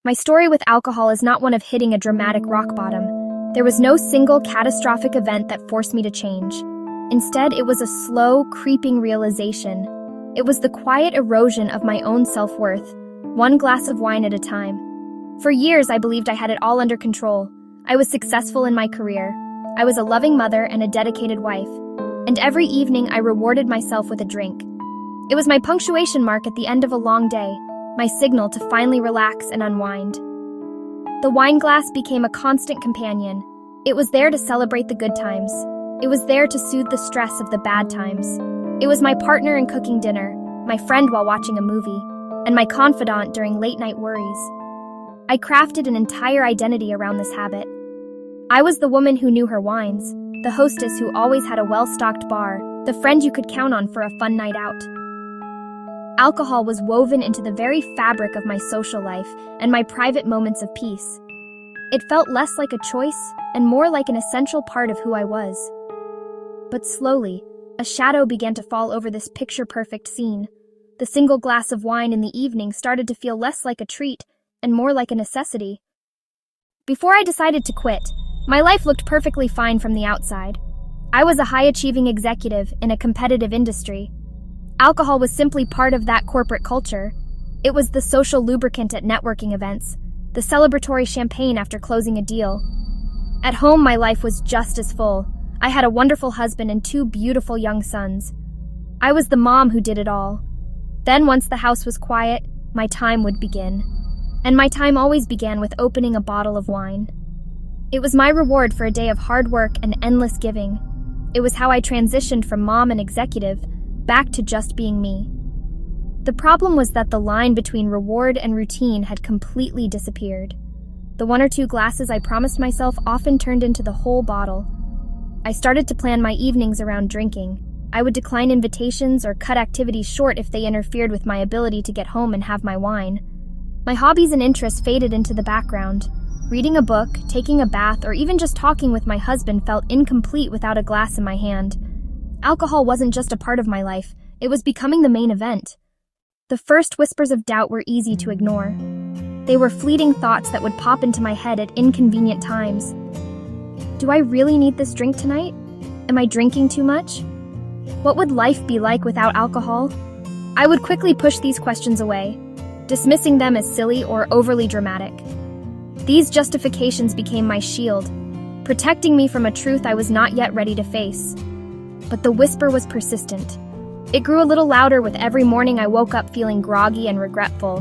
My story with alcohol is not one of hitting a dramatic rock bottom. There was no single catastrophic event that forced me to change. Instead, it was a slow, creeping realization. It was the quiet erosion of my own self-worth, one glass of wine at a time. For years, I believed I had it all under control. I was successful in my career. I was a loving mother and a dedicated wife. And every evening, I rewarded myself with a drink. It was my punctuation mark at the end of a long day, my signal to finally relax and unwind. The wine glass became a constant companion. It was there to celebrate the good times. It was there to soothe the stress of the bad times. It was my partner in cooking dinner, my friend while watching a movie, and my confidant during late-night worries. I crafted an entire identity around this habit. I was the woman who knew her wines, the hostess who always had a well-stocked bar, the friend you could count on for a fun night out. Alcohol was woven into the very fabric of my social life and my private moments of peace. It felt less like a choice and more like an essential part of who I was. But slowly, a shadow began to fall over this picture-perfect scene. The single glass of wine in the evening started to feel less like a treat and more like a necessity. Before I decided to quit, my life looked perfectly fine from the outside. I was a high-achieving executive in a competitive industry. Alcohol was simply part of that corporate culture. It was the social lubricant at networking events, the celebratory champagne after closing a deal. At home, my life was just as full. I had a wonderful husband and 2 beautiful young sons. I was the mom who did it all. Then, once the house was quiet, my time would begin. And my time always began with opening a bottle of wine. It was my reward for a day of hard work and endless giving. It was how I transitioned from mom and executive back to just being me. The problem was that the line between reward and routine had completely disappeared. The 1 or 2 glasses I promised myself often turned into the whole bottle. I started to plan my evenings around drinking. I would decline invitations or cut activities short if they interfered with my ability to get home and have my wine. My hobbies and interests faded into the background. Reading a book, taking a bath, or even just talking with my husband felt incomplete without a glass in my hand. Alcohol wasn't just a part of my life, it was becoming the main event. The first whispers of doubt were easy to ignore. They were fleeting thoughts that would pop into my head at inconvenient times. Do I really need this drink tonight? Am I drinking too much? What would life be like without alcohol? I would quickly push these questions away, dismissing them as silly or overly dramatic. These justifications became my shield, protecting me from a truth I was not yet ready to face. But the whisper was persistent. It grew a little louder with every morning I woke up feeling groggy and regretful.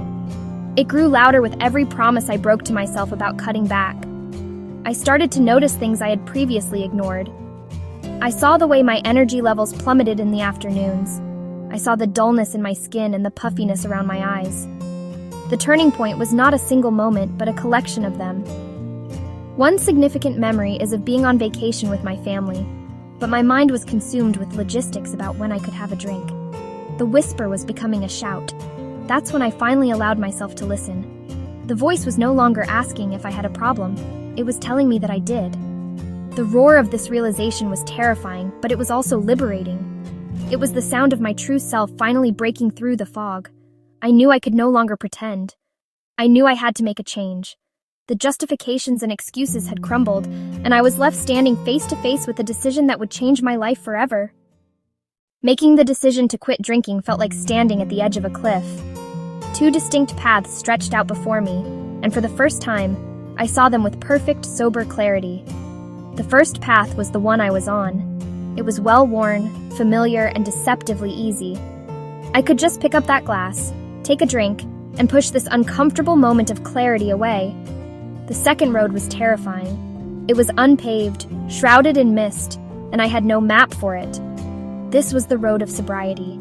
It grew louder with every promise I broke to myself about cutting back. I started to notice things I had previously ignored. I saw the way my energy levels plummeted in the afternoons. I saw the dullness in my skin and the puffiness around my eyes. The turning point was not a single moment, but a collection of them. One significant memory is of being on vacation with my family, but my mind was consumed with logistics about when I could have a drink. The whisper was becoming a shout. That's when I finally allowed myself to listen. The voice was no longer asking if I had a problem. It was telling me that I did. The roar of this realization was terrifying, but it was also liberating. It was the sound of my true self finally breaking through the fog. I knew I could no longer pretend. I knew I had to make a change. The justifications and excuses had crumbled, and I was left standing face to face with a decision that would change my life forever. Making the decision to quit drinking felt like standing at the edge of a cliff. 2 distinct paths stretched out before me, and for the first time, I saw them with perfect, sober clarity. The first path was the one I was on. It was well-worn, familiar, and deceptively easy. I could just pick up that glass, take a drink, and push this uncomfortable moment of clarity away. The second road was terrifying. It was unpaved, shrouded in mist, and I had no map for it. This was the road of sobriety.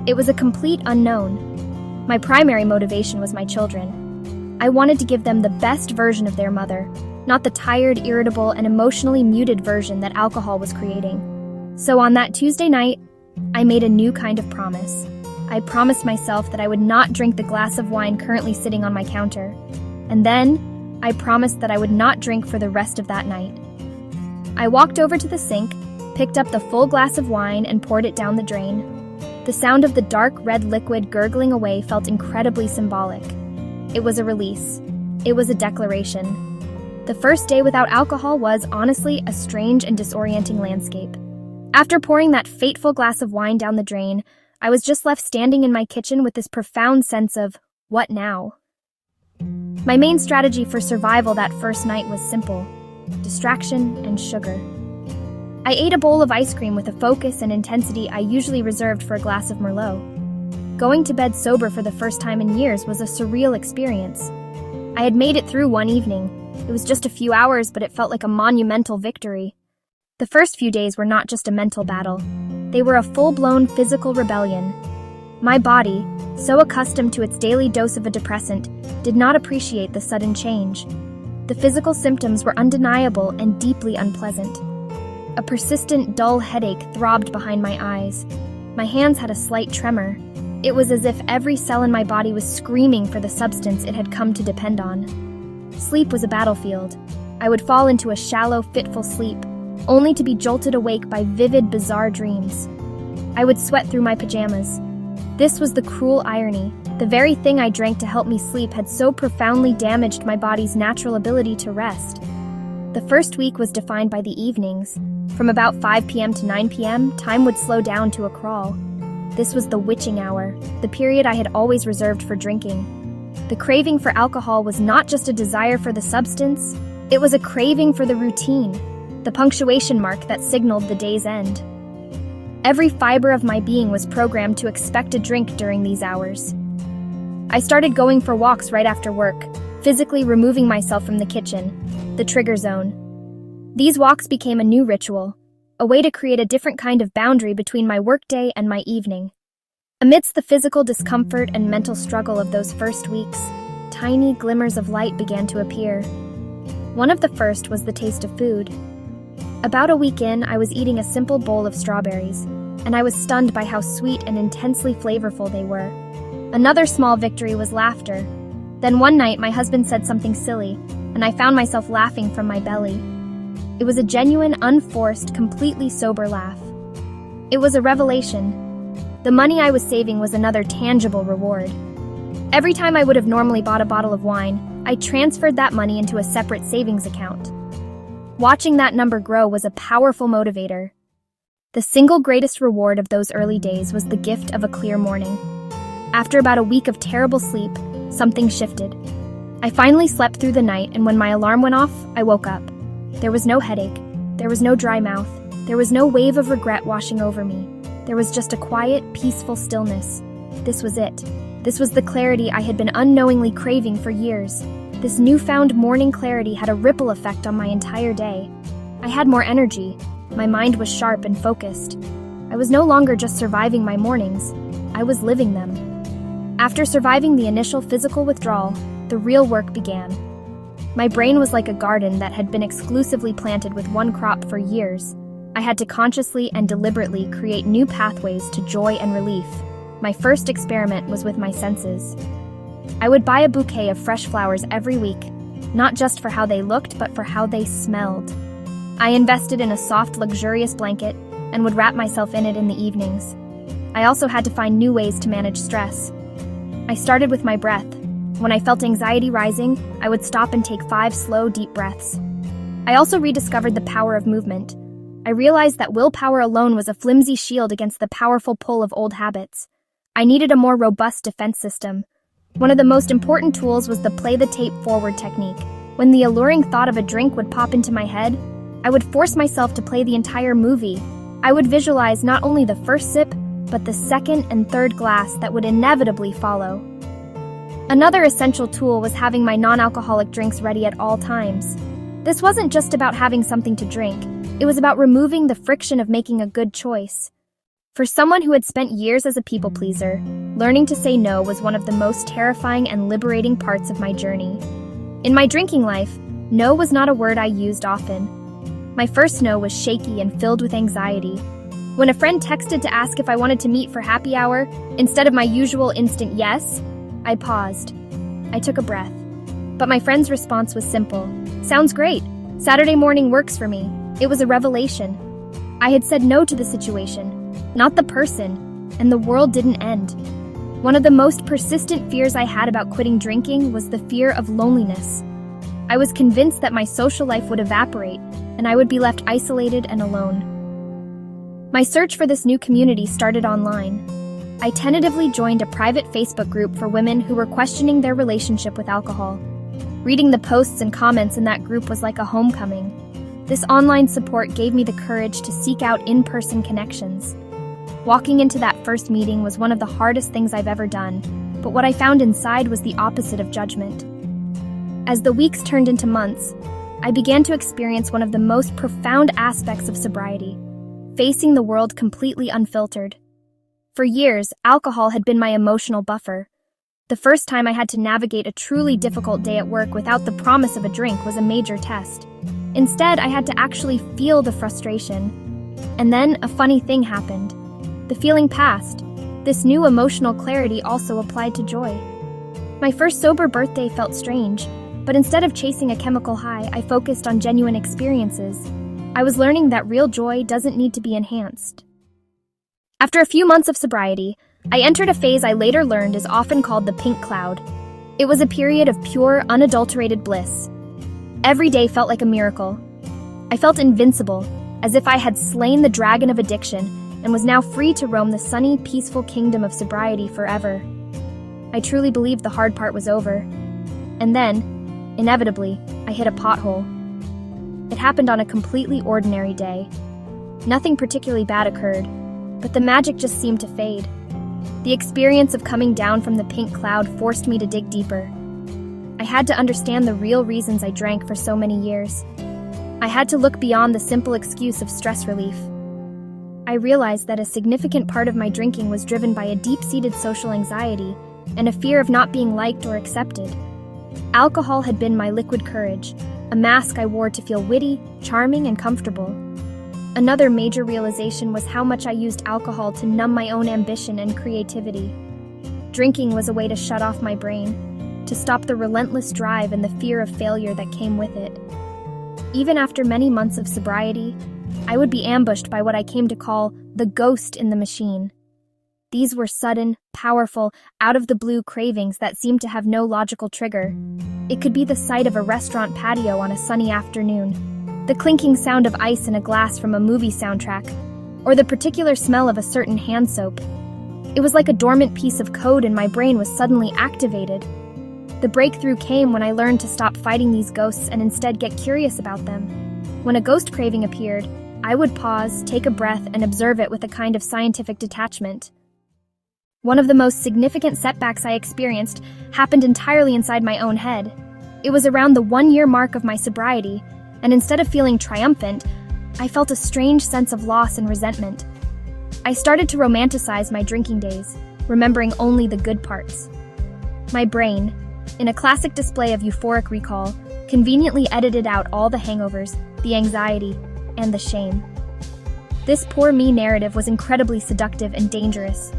It was a complete unknown. My primary motivation was my children. I wanted to give them the best version of their mother, not the tired, irritable, and emotionally muted version that alcohol was creating. So on that Tuesday night, I made a new kind of promise. I promised myself that I would not drink the glass of wine currently sitting on my counter. And then, I promised that I would not drink for the rest of that night. I walked over to the sink, picked up the full glass of wine, and poured it down the drain. The sound of the dark red liquid gurgling away felt incredibly symbolic. It was a release. It was a declaration. The first day without alcohol was, honestly, a strange and disorienting landscape. After pouring that fateful glass of wine down the drain, I was just left standing in my kitchen with this profound sense of, what now? My main strategy for survival that first night was simple: distraction and sugar. I ate a bowl of ice cream with a focus and intensity I usually reserved for a glass of Merlot. Going to bed sober for the first time in years was a surreal experience. I had made it through one evening. It was just a few hours, but it felt like a monumental victory. The first few days were not just a mental battle. They were a full-blown physical rebellion. My body, so accustomed to its daily dose of a depressant, did not appreciate the sudden change. The physical symptoms were undeniable and deeply unpleasant. A persistent, dull headache throbbed behind my eyes. My hands had a slight tremor. It was as if every cell in my body was screaming for the substance it had come to depend on. Sleep was a battlefield. I would fall into a shallow, fitful sleep, only to be jolted awake by vivid, bizarre dreams. I would sweat through my pajamas. This was the cruel irony. The very thing I drank to help me sleep had so profoundly damaged my body's natural ability to rest. The first week was defined by the evenings. From about 5 p.m. to 9 p.m., time would slow down to a crawl. This was the witching hour, the period I had always reserved for drinking. The craving for alcohol was not just a desire for the substance, it was a craving for the routine, the punctuation mark that signaled the day's end. Every fiber of my being was programmed to expect a drink during these hours. I started going for walks right after work, physically removing myself from the kitchen, the trigger zone. These walks became a new ritual, a way to create a different kind of boundary between my workday and my evening. Amidst the physical discomfort and mental struggle of those first weeks, tiny glimmers of light began to appear. One of the first was the taste of food. About a week in, I was eating a simple bowl of strawberries, and I was stunned by how sweet and intensely flavorful they were. Another small victory was laughter. Then one night, my husband said something silly, and I found myself laughing from my belly. It was a genuine, unforced, completely sober laugh. It was a revelation. The money I was saving was another tangible reward. Every time I would have normally bought a bottle of wine, I transferred that money into a separate savings account. Watching that number grow was a powerful motivator. The single greatest reward of those early days was the gift of a clear morning. After about a week of terrible sleep, something shifted. I finally slept through the night, and when my alarm went off, I woke up. There was no headache. There was no dry mouth. There was no wave of regret washing over me. There was just a quiet, peaceful stillness. This was it. This was the clarity I had been unknowingly craving for years. This newfound morning clarity had a ripple effect on my entire day. I had more energy. My mind was sharp and focused. I was no longer just surviving my mornings. I was living them. After surviving the initial physical withdrawal, the real work began. My brain was like a garden that had been exclusively planted with one crop for years. I had to consciously and deliberately create new pathways to joy and relief. My first experiment was with my senses. I would buy a bouquet of fresh flowers every week, not just for how they looked, but for how they smelled. I invested in a soft, luxurious blanket and would wrap myself in it in the evenings. I also had to find new ways to manage stress. I started with my breath. When I felt anxiety rising, I would stop and take 5 slow, deep breaths. I also rediscovered the power of movement. I realized that willpower alone was a flimsy shield against the powerful pull of old habits. I needed a more robust defense system. One of the most important tools was the play-the-tape-forward technique. When the alluring thought of a drink would pop into my head, I would force myself to play the entire movie. I would visualize not only the first sip, but the second and third glass that would inevitably follow. Another essential tool was having my non-alcoholic drinks ready at all times. This wasn't just about having something to drink. It was about removing the friction of making a good choice. For someone who had spent years as a people pleaser, learning to say no was one of the most terrifying and liberating parts of my journey. In my drinking life, no was not a word I used often. My first no was shaky and filled with anxiety. When a friend texted to ask if I wanted to meet for happy hour, instead of my usual instant yes, I paused. I took a breath. But my friend's response was simple. "Sounds great. Saturday morning works for me." It was a revelation. I had said no to the situation, not the person, and the world didn't end. One of the most persistent fears I had about quitting drinking was the fear of loneliness. I was convinced that my social life would evaporate and I would be left isolated and alone. My search for this new community started online. I tentatively joined a private Facebook group for women who were questioning their relationship with alcohol. Reading the posts and comments in that group was like a homecoming. This online support gave me the courage to seek out in-person connections. Walking into that first meeting was one of the hardest things I've ever done, but what I found inside was the opposite of judgment. As the weeks turned into months, I began to experience one of the most profound aspects of sobriety, facing the world completely unfiltered. For years, alcohol had been my emotional buffer. The first time I had to navigate a truly difficult day at work without the promise of a drink was a major test. Instead, I had to actually feel the frustration. And then a funny thing happened. The feeling passed. This new emotional clarity also applied to joy. My first sober birthday felt strange, but instead of chasing a chemical high, I focused on genuine experiences. I was learning that real joy doesn't need to be enhanced. After a few months of sobriety, I entered a phase I later learned is often called the pink cloud. It was a period of pure, unadulterated bliss. Every day felt like a miracle. I felt invincible, as if I had slain the dragon of addiction and was now free to roam the sunny, peaceful kingdom of sobriety forever. I truly believed the hard part was over. And then, inevitably, I hit a pothole. It happened on a completely ordinary day. Nothing particularly bad occurred, but the magic just seemed to fade. The experience of coming down from the pink cloud forced me to dig deeper. I had to understand the real reasons I drank for so many years. I had to look beyond the simple excuse of stress relief. I realized that a significant part of my drinking was driven by a deep-seated social anxiety and a fear of not being liked or accepted. Alcohol had been my liquid courage, a mask I wore to feel witty, charming, and comfortable. Another major realization was how much I used alcohol to numb my own ambition and creativity. Drinking was a way to shut off my brain, to stop the relentless drive and the fear of failure that came with it. Even after many months of sobriety, I would be ambushed by what I came to call the ghost in the machine. These were sudden, powerful, out-of-the-blue cravings that seemed to have no logical trigger. It could be the sight of a restaurant patio on a sunny afternoon, the clinking sound of ice in a glass from a movie soundtrack, or the particular smell of a certain hand soap. It was like a dormant piece of code in my brain was suddenly activated. The breakthrough came when I learned to stop fighting these ghosts and instead get curious about them. When a ghost craving appeared, I would pause, take a breath, and observe it with a kind of scientific detachment. One of the most significant setbacks I experienced happened entirely inside my own head. It was around the 1-year mark of my sobriety, and instead of feeling triumphant, I felt a strange sense of loss and resentment. I started to romanticize my drinking days, remembering only the good parts. My brain, in a classic display of euphoric recall, conveniently edited out all the hangovers, the anxiety, and the shame. This poor me narrative was incredibly seductive and dangerous.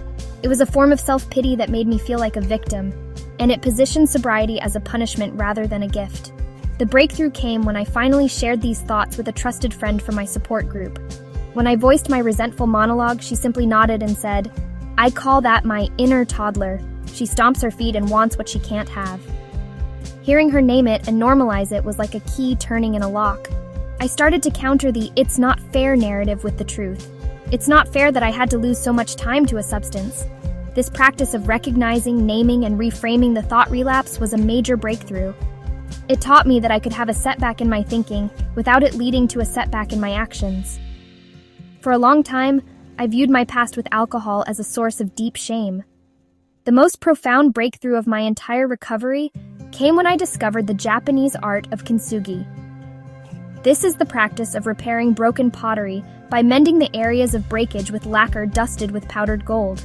It was a form of self-pity that made me feel like a victim, and it positioned sobriety as a punishment rather than a gift. The breakthrough came when I finally shared these thoughts with a trusted friend from my support group. When I voiced my resentful monologue, she simply nodded and said, "I call that my inner toddler. She stomps her feet and wants what she can't have." Hearing her name it and normalize it was like a key turning in a lock. I started to counter the "it's not fair" narrative with the truth. It's not fair that I had to lose so much time to a substance. This practice of recognizing, naming, and reframing the thought relapse was a major breakthrough. It taught me that I could have a setback in my thinking without it leading to a setback in my actions. For a long time, I viewed my past with alcohol as a source of deep shame. The most profound breakthrough of my entire recovery came when I discovered the Japanese art of kintsugi. This is the practice of repairing broken pottery by mending the areas of breakage with lacquer dusted with powdered gold.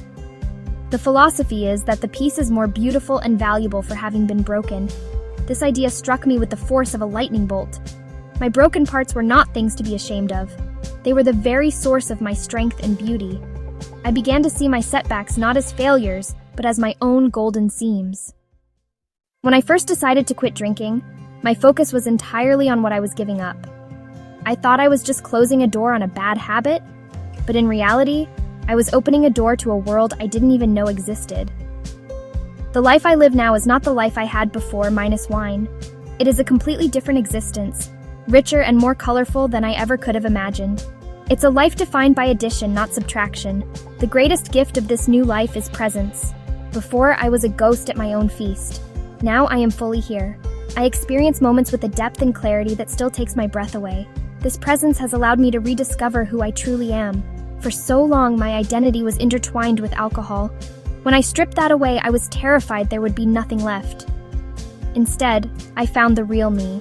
The philosophy is that the piece is more beautiful and valuable for having been broken. This idea struck me with the force of a lightning bolt. My broken parts were not things to be ashamed of. They were the very source of my strength and beauty. I began to see my setbacks not as failures, but as my own golden seams. When I first decided to quit drinking, my focus was entirely on what I was giving up. I thought I was just closing a door on a bad habit, but in reality, I was opening a door to a world I didn't even know existed. The life I live now is not the life I had before minus wine. It is a completely different existence, richer and more colorful than I ever could have imagined. It's a life defined by addition, not subtraction. The greatest gift of this new life is presence. Before, I was a ghost at my own feast. Now I am fully here. I experience moments with a depth and clarity that still takes my breath away. This presence has allowed me to rediscover who I truly am. For so long, my identity was intertwined with alcohol. When I stripped that away, I was terrified there would be nothing left. Instead, I found the real me.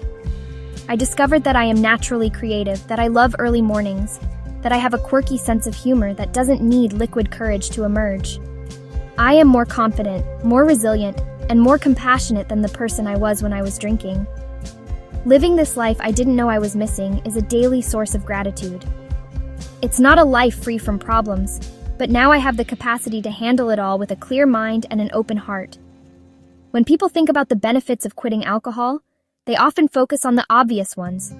I discovered that I am naturally creative, that I love early mornings, that I have a quirky sense of humor that doesn't need liquid courage to emerge. I am more confident, more resilient, and more compassionate than the person I was when I was drinking. Living this life I didn't know I was missing is a daily source of gratitude. It's not a life free from problems, but now I have the capacity to handle it all with a clear mind and an open heart. When people think about the benefits of quitting alcohol, they often focus on the obvious ones.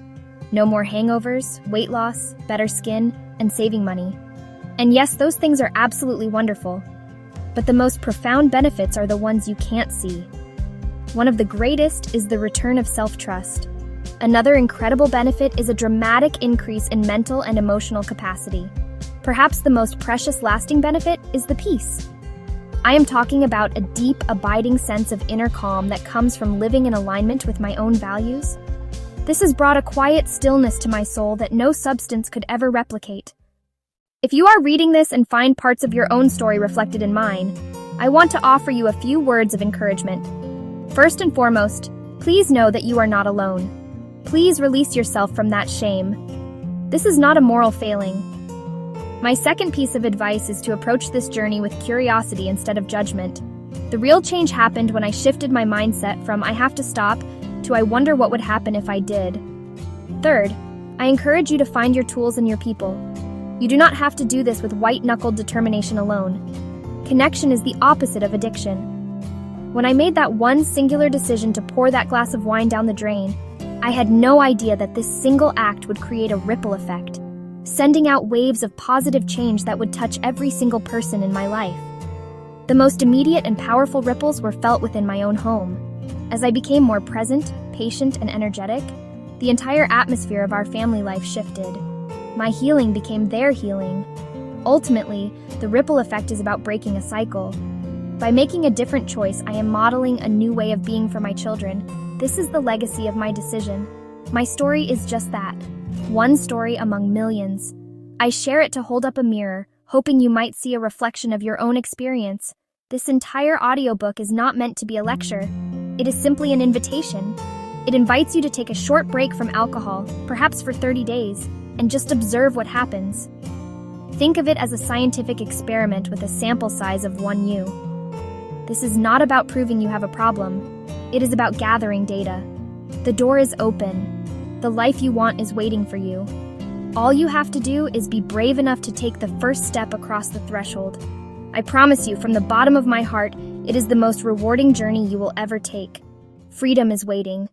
No more hangovers, weight loss, better skin, and saving money. And yes, those things are absolutely wonderful. But the most profound benefits are the ones you can't see. One of the greatest is the return of self-trust. Another incredible benefit is a dramatic increase in mental and emotional capacity. Perhaps the most precious lasting benefit is the peace. I am talking about a deep, abiding sense of inner calm that comes from living in alignment with my own values. This has brought a quiet stillness to my soul that no substance could ever replicate. If you are reading this and find parts of your own story reflected in mine, I want to offer you a few words of encouragement. First and foremost, please know that you are not alone. Please release yourself from that shame. This is not a moral failing. My second piece of advice is to approach this journey with curiosity instead of judgment. The real change happened when I shifted my mindset from "I have to stop" to "I wonder what would happen if I did." Third, I encourage you to find your tools and your people. You do not have to do this with white-knuckled determination alone. Connection is the opposite of addiction. When I made that one singular decision to pour that glass of wine down the drain, I had no idea that this single act would create a ripple effect, sending out waves of positive change that would touch every single person in my life. The most immediate and powerful ripples were felt within my own home. As I became more present, patient, and energetic, the entire atmosphere of our family life shifted. My healing became their healing. Ultimately, the ripple effect is about breaking a cycle. By making a different choice, I am modeling a new way of being for my children. This is the legacy of my decision. My story is just that. One story among millions. I share it to hold up a mirror, hoping you might see a reflection of your own experience. This entire audiobook is not meant to be a lecture. It is simply an invitation. It invites you to take a short break from alcohol, perhaps for 30 days, and just observe what happens. Think of it as a scientific experiment with a sample size of 1 you. This is not about proving you have a problem. It is about gathering data. The door is open. The life you want is waiting for you. All you have to do is be brave enough to take the first step across the threshold. I promise you, from the bottom of my heart, it is the most rewarding journey you will ever take. Freedom is waiting.